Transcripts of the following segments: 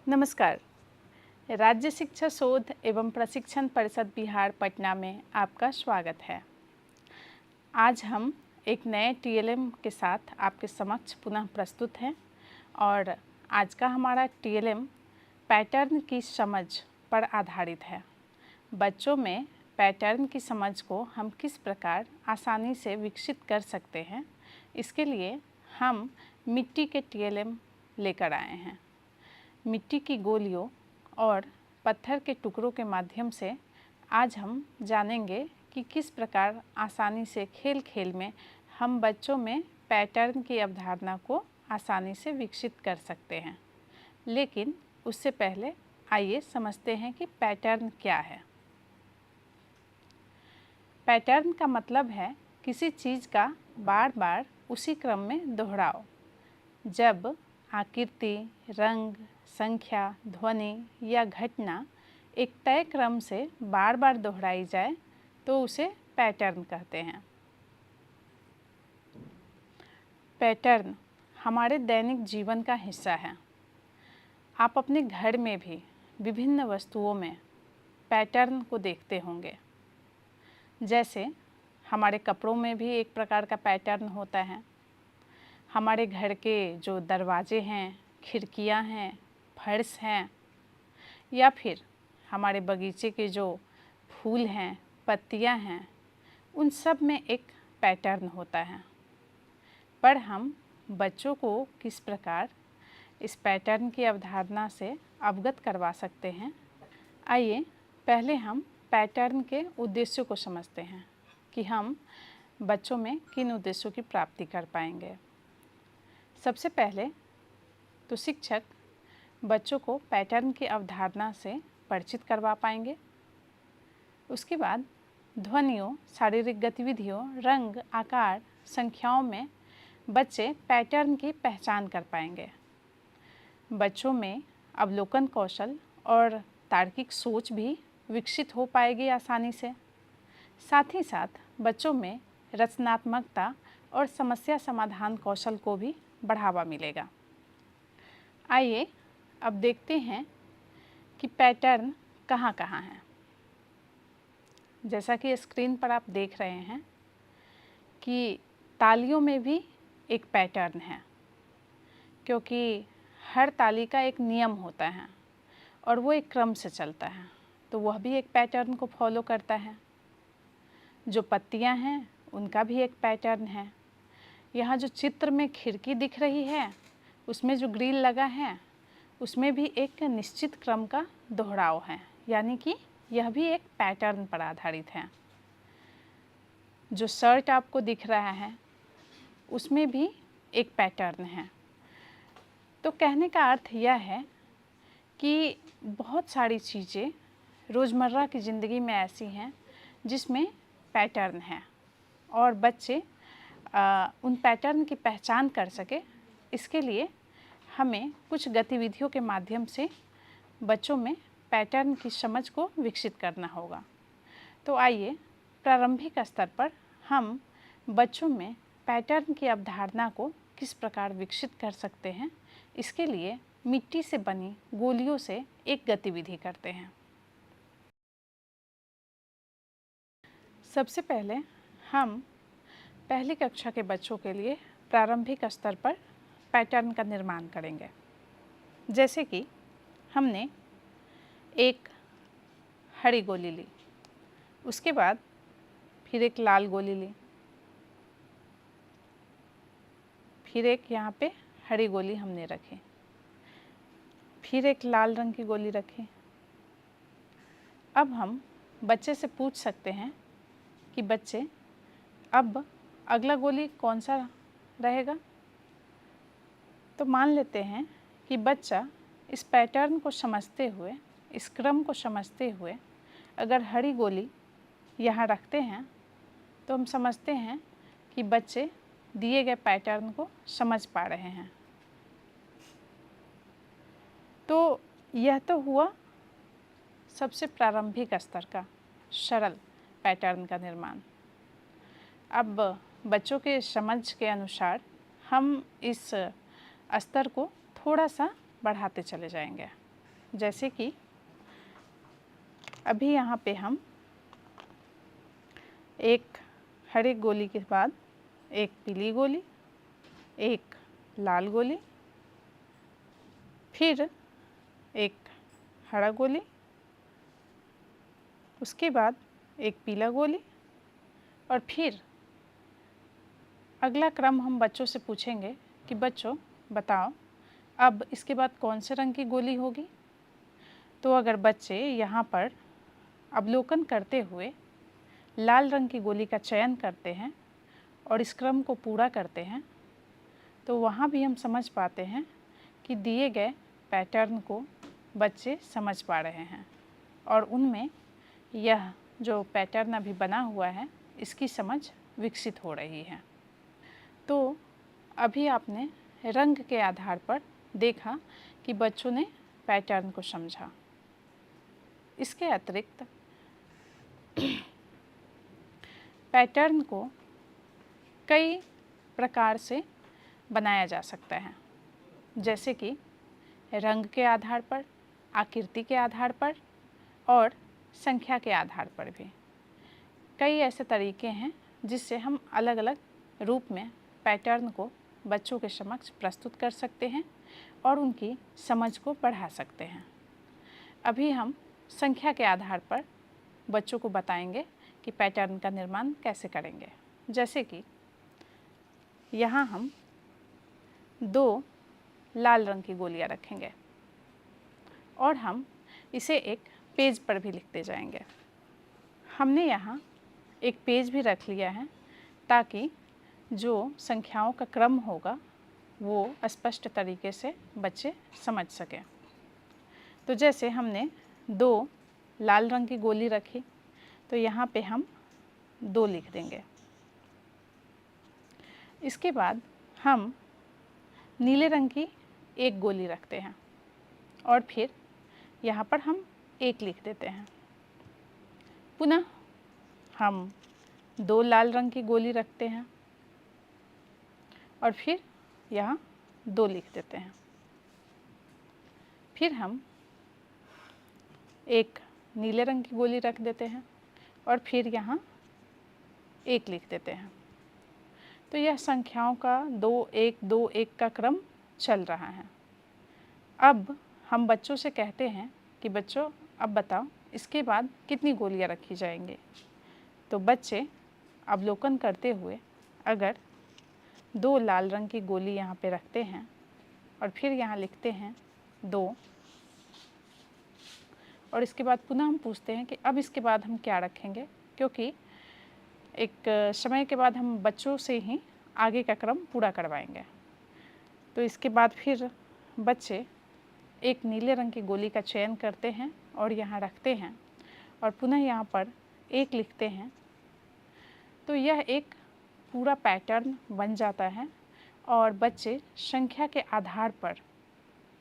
नमस्कार। राज्य शिक्षा शोध एवं प्रशिक्षण परिषद बिहार पटना में आपका स्वागत है। आज हम एक नए टीएलएम के साथ आपके समक्ष पुनः प्रस्तुत हैं और आज का हमारा टीएलएम पैटर्न की समझ पर आधारित है। बच्चों में पैटर्न की समझ को हम किस प्रकार आसानी से विकसित कर सकते हैं, इसके लिए हम मिट्टी के टीएलएम लेकर आए हैं। मिट्टी की गोलियों और पत्थर के टुकड़ों के माध्यम से आज हम जानेंगे कि किस प्रकार आसानी से खेल खेल में हम बच्चों में पैटर्न की अवधारणा को आसानी से विकसित कर सकते हैं। लेकिन उससे पहले आइए समझते हैं कि पैटर्न क्या है। पैटर्न का मतलब है किसी चीज़ का बार बार उसी क्रम में दोहराव। जब आकृति, रंग, संख्या, ध्वनि या घटना एक तय क्रम से बार बार दोहराई जाए तो उसे पैटर्न कहते हैं। पैटर्न हमारे दैनिक जीवन का हिस्सा है। आप अपने घर में भी विभिन्न वस्तुओं में पैटर्न को देखते होंगे। जैसे हमारे कपड़ों में भी एक प्रकार का पैटर्न होता है। हमारे घर के जो दरवाजे हैं, खिड़कियां हैं, फर्श हैं, या फिर हमारे बगीचे के जो फूल हैं, पत्तियां हैं, उन सब में एक पैटर्न होता है। पर हम बच्चों को किस प्रकार इस पैटर्न की अवधारणा से अवगत करवा सकते हैं, आइए पहले हम पैटर्न के उद्देश्यों को समझते हैं कि हम बच्चों में किन उद्देश्यों की प्राप्ति कर पाएंगे। सबसे पहले तो शिक्षक बच्चों को पैटर्न की अवधारणा से परिचित करवा पाएंगे। उसके बाद ध्वनियों, शारीरिक गतिविधियों, रंग, आकार, संख्याओं में बच्चे पैटर्न की पहचान कर पाएंगे। बच्चों में अवलोकन कौशल और तार्किक सोच भी विकसित हो पाएगी आसानी से। साथ ही साथ बच्चों में रचनात्मकता और समस्या समाधान कौशल को भी बढ़ावा मिलेगा। आइए अब देखते हैं कि पैटर्न कहाँ कहाँ हैं। जैसा कि स्क्रीन पर आप देख रहे हैं कि तालियों में भी एक पैटर्न है, क्योंकि हर ताली का एक नियम होता है और वो एक क्रम से चलता है, तो वह भी एक पैटर्न को फॉलो करता है। जो पत्तियां हैं उनका भी एक पैटर्न है। यहाँ जो चित्र में खिड़की दिख रही है, उसमें जो ग्रिल लगा है, उसमें भी एक निश्चित क्रम का दोहराव है, यानी कि यह भी एक पैटर्न पर आधारित है। जो शर्ट आपको दिख रहा है उसमें भी एक पैटर्न है। तो कहने का अर्थ यह है कि बहुत सारी चीज़ें रोज़मर्रा की ज़िंदगी में ऐसी हैं जिसमें पैटर्न है और बच्चे उन पैटर्न की पहचान कर सके, इसके लिए हमें कुछ गतिविधियों के माध्यम से बच्चों में पैटर्न की समझ को विकसित करना होगा। तो आइए प्रारंभिक स्तर पर हम बच्चों में पैटर्न की अवधारणा को किस प्रकार विकसित कर सकते हैं, इसके लिए मिट्टी से बनी गोलियों से एक गतिविधि करते हैं। सबसे पहले हम पहली कक्षा के बच्चों के लिए प्रारंभिक स्तर पर पैटर्न का निर्माण करेंगे। जैसे कि हमने एक हरी गोली ली, उसके बाद फिर एक लाल गोली ली, फिर एक यहाँ पे हरी गोली हमने रखी, फिर एक लाल रंग की गोली रखी। अब हम बच्चे से पूछ सकते हैं कि बच्चे अब अगला गोली कौन सा रहेगा। तो मान लेते हैं कि बच्चा इस पैटर्न को समझते हुए, इस क्रम को समझते हुए अगर हरी गोली यहाँ रखते हैं तो हम समझते हैं कि बच्चे दिए गए पैटर्न को समझ पा रहे हैं। तो यह तो हुआ सबसे प्रारंभिक स्तर का सरल पैटर्न का निर्माण। अब बच्चों के समझ के अनुसार हम इस स्तर को थोड़ा सा बढ़ाते चले जाएंगे। जैसे कि अभी यहाँ पे हम एक हरे गोली के बाद एक पीली गोली, एक लाल गोली, फिर एक हरा गोली, उसके बाद एक पीला गोली, और फिर अगला क्रम हम बच्चों से पूछेंगे कि बच्चों बताओ अब इसके बाद कौन से रंग की गोली होगी। तो अगर बच्चे यहाँ पर अवलोकन करते हुए लाल रंग की गोली का चयन करते हैं और इस क्रम को पूरा करते हैं तो वहाँ भी हम समझ पाते हैं कि दिए गए पैटर्न को बच्चे समझ पा रहे हैं और उनमें यह जो पैटर्न अभी बना हुआ है इसकी समझ विकसित हो रही है। तो अभी आपने रंग के आधार पर देखा कि बच्चों ने पैटर्न को समझा। इसके अतिरिक्त पैटर्न को कई प्रकार से बनाया जा सकता है, जैसे कि रंग के आधार पर, आकृति के आधार पर और संख्या के आधार पर भी। कई ऐसे तरीके हैं जिससे हम अलग अलग रूप में पैटर्न को बच्चों के समक्ष प्रस्तुत कर सकते हैं और उनकी समझ को बढ़ा सकते हैं। अभी हम संख्या के आधार पर बच्चों को बताएंगे कि पैटर्न का निर्माण कैसे करेंगे। जैसे कि यहाँ हम 2 लाल रंग की गोलियाँ रखेंगे और हम इसे एक पेज पर भी लिखते जाएंगे। हमने यहाँ एक पेज भी रख लिया है ताकि जो संख्याओं का क्रम होगा वो स्पष्ट तरीके से बच्चे समझ सकें। तो जैसे हमने 2 लाल रंग की गोली रखी तो यहाँ पे हम 2 लिख देंगे। इसके बाद हम नीले रंग की एक गोली रखते हैं और फिर यहाँ पर हम 1 लिख देते हैं। पुनः हम 2 लाल रंग की गोली रखते हैं और फिर यहाँ 2 लिख देते हैं। फिर हम एक नीले रंग की गोली रख देते हैं और फिर यहाँ 1 लिख देते हैं। तो यह संख्याओं का 2 1 2 1 का क्रम चल रहा है। अब हम बच्चों से कहते हैं कि बच्चों अब बताओ इसके बाद कितनी गोलियाँ रखी जाएंगी। तो बच्चे अवलोकन करते हुए अगर 2 लाल रंग की गोली यहाँ पे रखते हैं और फिर यहाँ लिखते हैं 2 और इसके बाद पुनः हम पूछते हैं कि अब इसके बाद हम क्या रखेंगे, क्योंकि एक समय के बाद हम बच्चों से ही आगे का क्रम पूरा करवाएंगे। तो इसके बाद फिर बच्चे एक नीले रंग की गोली का चयन करते हैं और यहाँ रखते हैं और पुनः यहाँ पर 1 लिखते हैं। तो यह एक पूरा पैटर्न बन जाता है और बच्चे संख्या के आधार पर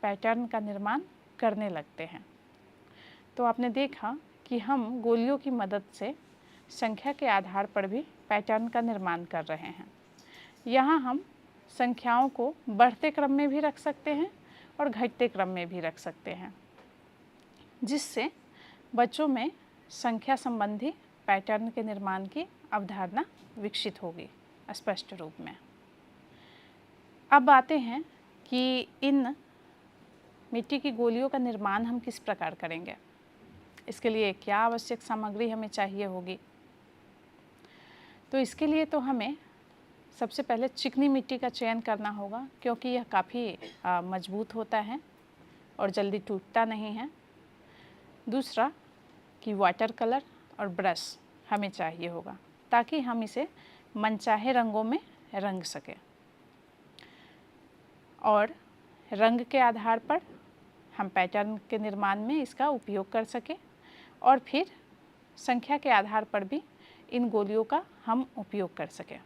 पैटर्न का निर्माण करने लगते हैं। तो आपने देखा कि हम गोलियों की मदद से संख्या के आधार पर भी पैटर्न का निर्माण कर रहे हैं। यहाँ हम संख्याओं को बढ़ते क्रम में भी रख सकते हैं और घटते क्रम में भी रख सकते हैं, जिससे बच्चों में संख्या संबंधी पैटर्न के निर्माण की अवधारणा विकसित होगी स्पष्ट रूप में। अब आते हैं कि इन मिट्टी की गोलियों का निर्माण हम किस प्रकार करेंगे, इसके लिए क्या आवश्यक सामग्री हमें चाहिए होगी। तो इसके लिए तो हमें सबसे पहले चिकनी मिट्टी का चयन करना होगा, क्योंकि यह काफ़ी मजबूत होता है और जल्दी टूटता नहीं है। दूसरा कि वाटर कलर और ब्रश हमें चाहिए होगा ताकि हम इसे मनचाहे रंगों में रंग सकें और रंग के आधार पर हम पैटर्न के निर्माण में इसका उपयोग कर सकें और फिर संख्या के आधार पर भी इन गोलियों का हम उपयोग कर सकें।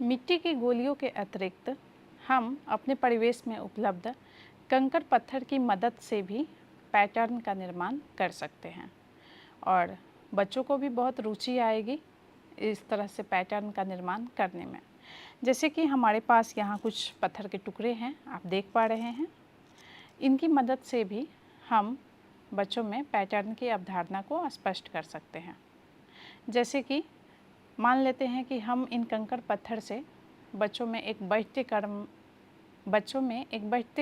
मिट्टी की गोलियों के अतिरिक्त हम अपने परिवेश में उपलब्ध कंकड़ पत्थर की मदद से भी पैटर्न का निर्माण कर सकते हैं और बच्चों को भी बहुत रुचि आएगी इस तरह से पैटर्न का निर्माण करने में। जैसे कि हमारे पास यहाँ कुछ पत्थर के टुकड़े हैं, आप देख पा रहे हैं। इनकी मदद से भी हम बच्चों में पैटर्न की अवधारणा को स्पष्ट कर सकते हैं। जैसे कि मान लेते हैं कि हम इन कंकड़ पत्थर से बच्चों में एक बढ़ते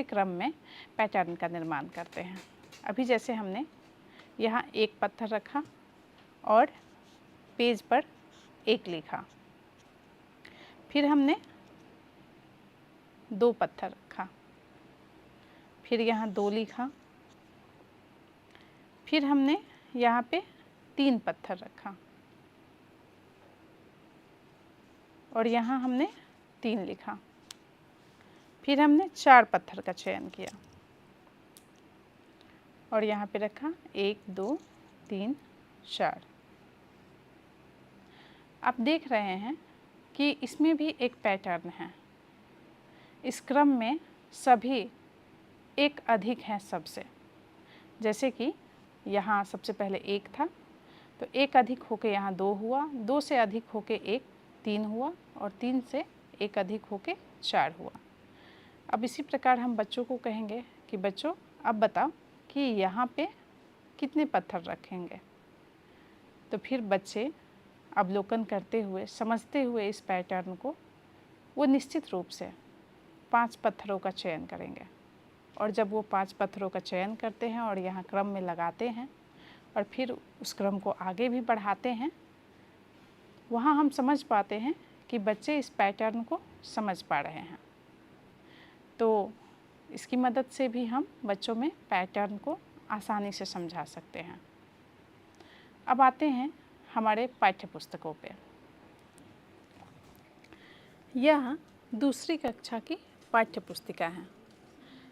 क्रम में पैटर्न का निर्माण करते हैं। अभी जैसे हमने यहाँ एक पत्थर रखा और पेज पर एक लिखा, फिर हमने 2 पत्थर रखा, फिर यहाँ 2 लिखा, फिर हमने यहाँ पे 3 पत्थर रखा और यहाँ हमने 3 लिखा, फिर हमने 4 पत्थर का चयन किया और यहाँ पे रखा 1 2 3 4। आप देख रहे हैं कि इसमें भी एक पैटर्न है। इस क्रम में सभी एक अधिक हैं सबसे। जैसे कि यहाँ सबसे पहले 1 था, तो 1 अधिक होके यहाँ 2 हुआ, 2 से अधिक होके 1 3 हुआ और 3 से 1 अधिक होके 4 हुआ। अब इसी प्रकार हम बच्चों को कहेंगे कि बच्चों अब बताओ कि यहाँ पे कितने पत्थर रखेंगे। तो फिर बच्चे अवलोकन करते हुए, समझते हुए इस पैटर्न को, वो निश्चित रूप से 5 पत्थरों का चयन करेंगे। और जब वो 5 पत्थरों का चयन करते हैं और यहाँ क्रम में लगाते हैं और फिर उस क्रम को आगे भी बढ़ाते हैं, वहाँ हम समझ पाते हैं कि बच्चे इस पैटर्न को समझ पा रहे हैं। तो इसकी मदद से भी हम बच्चों में पैटर्न को आसानी से समझा सकते हैं। अब आते हैं हमारे पाठ्य पुस्तकों पे। यह दूसरी कक्षा की पाठ्य पुस्तिका है।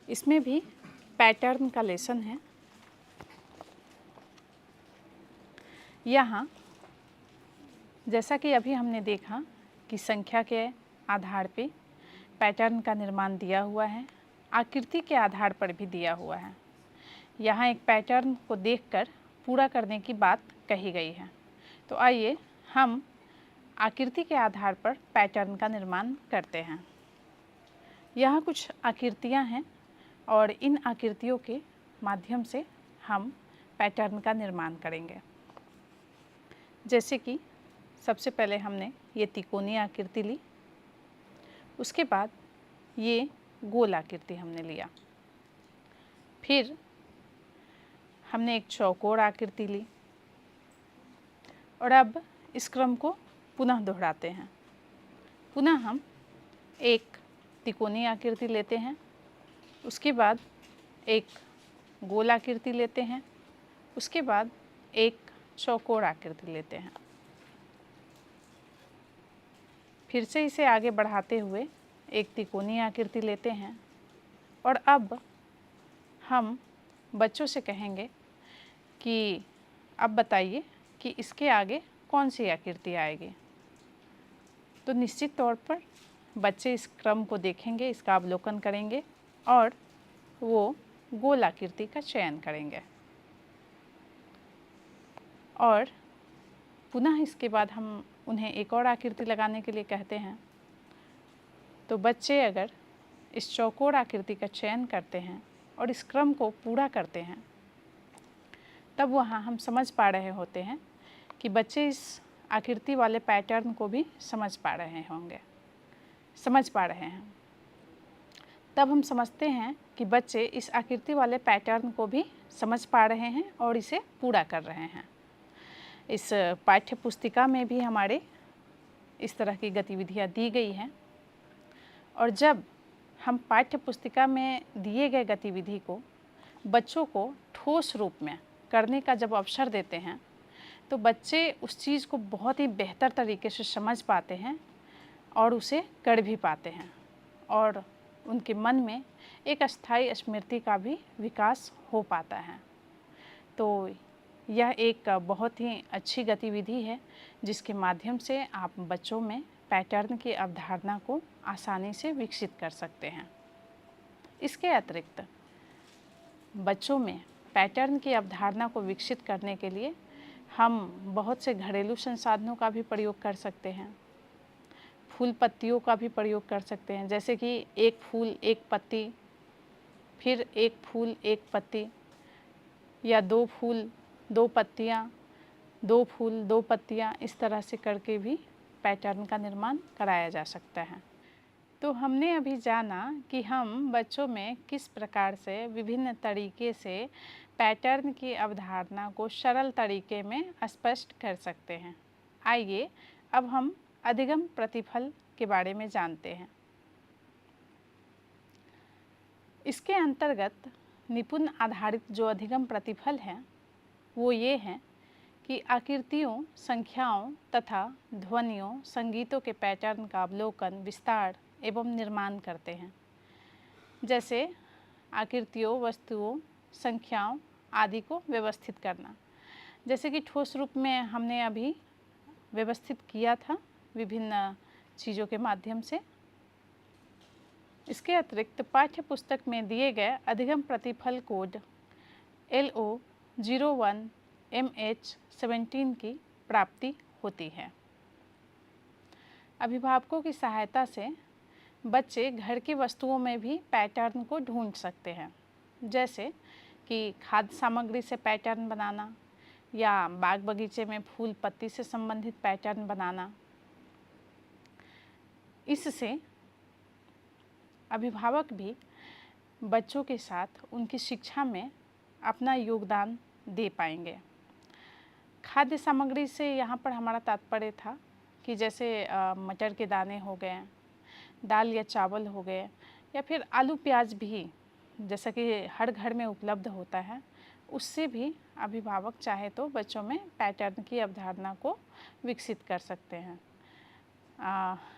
इसमें भी पैटर्न का लेसन है। यहाँ जैसा कि अभी हमने देखा कि संख्या के आधार पे पैटर्न का निर्माण दिया हुआ है, आकृति के आधार पर भी दिया हुआ है। यहाँ एक पैटर्न को देखकर पूरा करने की बात कही गई है। तो आइए हम आकृति के आधार पर पैटर्न का निर्माण करते हैं। यहाँ कुछ आकृतियाँ हैं और इन आकृतियों के माध्यम से हम पैटर्न का निर्माण करेंगे। जैसे कि सबसे पहले हमने ये त्रिकोणीय आकृति ली, उसके बाद ये गोल आकृति हमने लिया, फिर हमने एक चौकोर आकृति ली और अब इस क्रम को पुनः दोहराते हैं। पुनः हम एक त्रिकोणीय आकृति लेते हैं, उसके बाद एक गोल आकृति लेते हैं, उसके बाद एक चौकोर आकृति लेते हैं। फिर से इसे आगे बढ़ाते हुए एक त्रिकोणीय आकृति लेते हैं और अब हम बच्चों से कहेंगे कि अब बताइए कि इसके आगे कौन सी आकृति आएगी। तो निश्चित तौर पर बच्चे इस क्रम को देखेंगे, इसका अवलोकन करेंगे और वो गोल आकृति का चयन करेंगे। और पुनः इसके बाद हम उन्हें एक और आकृति लगाने के लिए कहते हैं। तो बच्चे अगर इस चौकोर आकृति का चयन करते हैं और इस क्रम को पूरा करते हैं, तब वहाँ हम समझ पा रहे होते हैं कि बच्चे इस आकृति वाले पैटर्न को भी समझ पा रहे हैं। तब हम समझते हैं कि बच्चे इस आकृति वाले पैटर्न को भी समझ पा रहे हैं और इसे पूरा कर रहे हैं। इस पाठ्य पुस्तिका में भी हमारे इस तरह की गतिविधियाँ दी गई हैं और जब हम पाठ्य पुस्तिका में दिए गए गतिविधि को बच्चों को ठोस रूप में करने का जब अवसर देते हैं, तो बच्चे उस चीज़ को बहुत ही बेहतर तरीके से समझ पाते हैं और उसे कर भी पाते हैं और उनके मन में एक अस्थायी स्मृति का भी विकास हो पाता है। तो यह एक बहुत ही अच्छी गतिविधि है जिसके माध्यम से आप बच्चों में पैटर्न की अवधारणा को आसानी से विकसित कर सकते हैं। इसके अतिरिक्त बच्चों में पैटर्न की अवधारणा को विकसित करने के लिए हम बहुत से घरेलू संसाधनों का भी प्रयोग कर सकते हैं। फूल पत्तियों का भी प्रयोग कर सकते हैं, जैसे कि एक फूल एक पत्ती, फिर एक फूल एक पत्ती, या 2 फूल 2 पत्तियाँ, 2 फूल 2 पत्तियाँ, इस तरह से करके भी पैटर्न का निर्माण कराया जा सकता है। तो हमने अभी जाना कि हम बच्चों में किस प्रकार से विभिन्न तरीके से पैटर्न की अवधारणा को सरल तरीके में स्पष्ट कर सकते हैं। आइए अब हम अधिगम प्रतिफल के बारे में जानते हैं। इसके अंतर्गत निपुण आधारित जो अधिगम प्रतिफल हैं वो ये हैं कि आकृतियों, संख्याओं तथा ध्वनियों, संगीतों के पैटर्न का अवलोकन, विस्तार एवं निर्माण करते हैं। जैसे आकृतियों, वस्तुओं, संख्याओं आदि को व्यवस्थित करना, जैसे कि ठोस रूप में हमने अभी व्यवस्थित किया था विभिन्न चीज़ों के माध्यम से। इसके अतिरिक्त पाठ्य पुस्तक में दिए गए अधिगम प्रतिफल कोड LO01MH17 की प्राप्ति होती है। अभिभावकों की सहायता से बच्चे घर की वस्तुओं में भी पैटर्न को ढूंढ सकते हैं, जैसे कि खाद्य सामग्री से पैटर्न बनाना या बाग बगीचे में फूल पत्ती से संबंधित पैटर्न बनाना। इससे अभिभावक भी बच्चों के साथ उनकी शिक्षा में अपना योगदान दे पाएंगे। खाद्य सामग्री से यहाँ पर हमारा तात्पर्य था कि जैसे मटर के दाने हो गए, दाल या चावल हो गए, या फिर आलू प्याज भी जैसा कि हर घर में उपलब्ध होता है, उससे भी अभिभावक चाहे तो बच्चों में पैटर्न की अवधारणा को विकसित कर सकते हैं।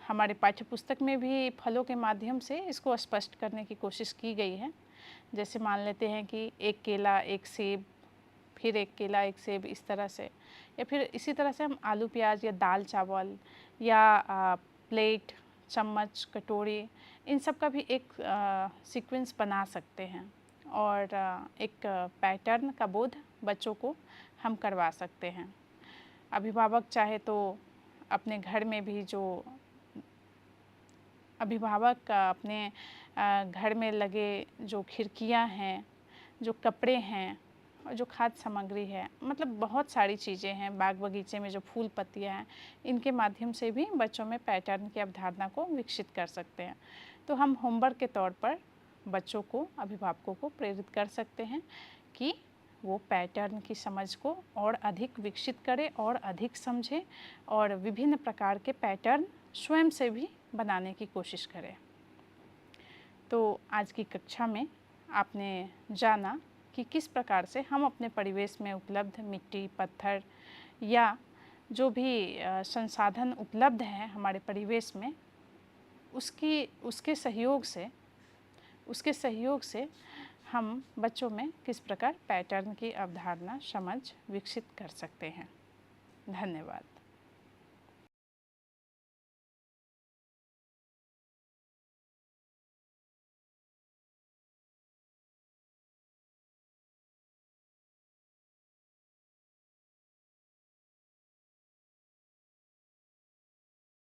हमारे पाठ्य पुस्तक में भी फलों के माध्यम से इसको स्पष्ट करने की कोशिश की गई है। जैसे मान लेते हैं कि एक केला, एक सेब, फिर एक केला, एक सेब, इस तरह से, या फिर इसी तरह से हम आलू प्याज या दाल चावल या प्लेट, चम्मच, कटोरी, इन सब का भी एक सीक्वेंस बना सकते हैं और एक पैटर्न का बोध बच्चों को हम करवा सकते हैं। अभिभावक चाहे तो अपने घर में भी अपने घर में लगे जो खिड़कियां हैं, जो कपड़े हैं और जो खाद्य सामग्री है, मतलब बहुत सारी चीज़ें हैं, बाग बगीचे में जो फूल पत्तियां हैं, इनके माध्यम से भी बच्चों में पैटर्न की अवधारणा को विकसित कर सकते हैं। तो हम होमवर्क के तौर पर बच्चों को, अभिभावकों को प्रेरित कर सकते हैं कि वो पैटर्न की समझ को और अधिक विकसित करें और अधिक समझें और विभिन्न प्रकार के पैटर्न स्वयं से भी बनाने की कोशिश करें। तो आज की कक्षा में आपने जाना कि किस प्रकार से हम अपने परिवेश में उपलब्ध मिट्टी, पत्थर या जो भी संसाधन उपलब्ध हैं हमारे परिवेश में, उसके सहयोग से हम बच्चों में किस प्रकार पैटर्न की अवधारणा, समझ विकसित कर सकते हैं। धन्यवाद।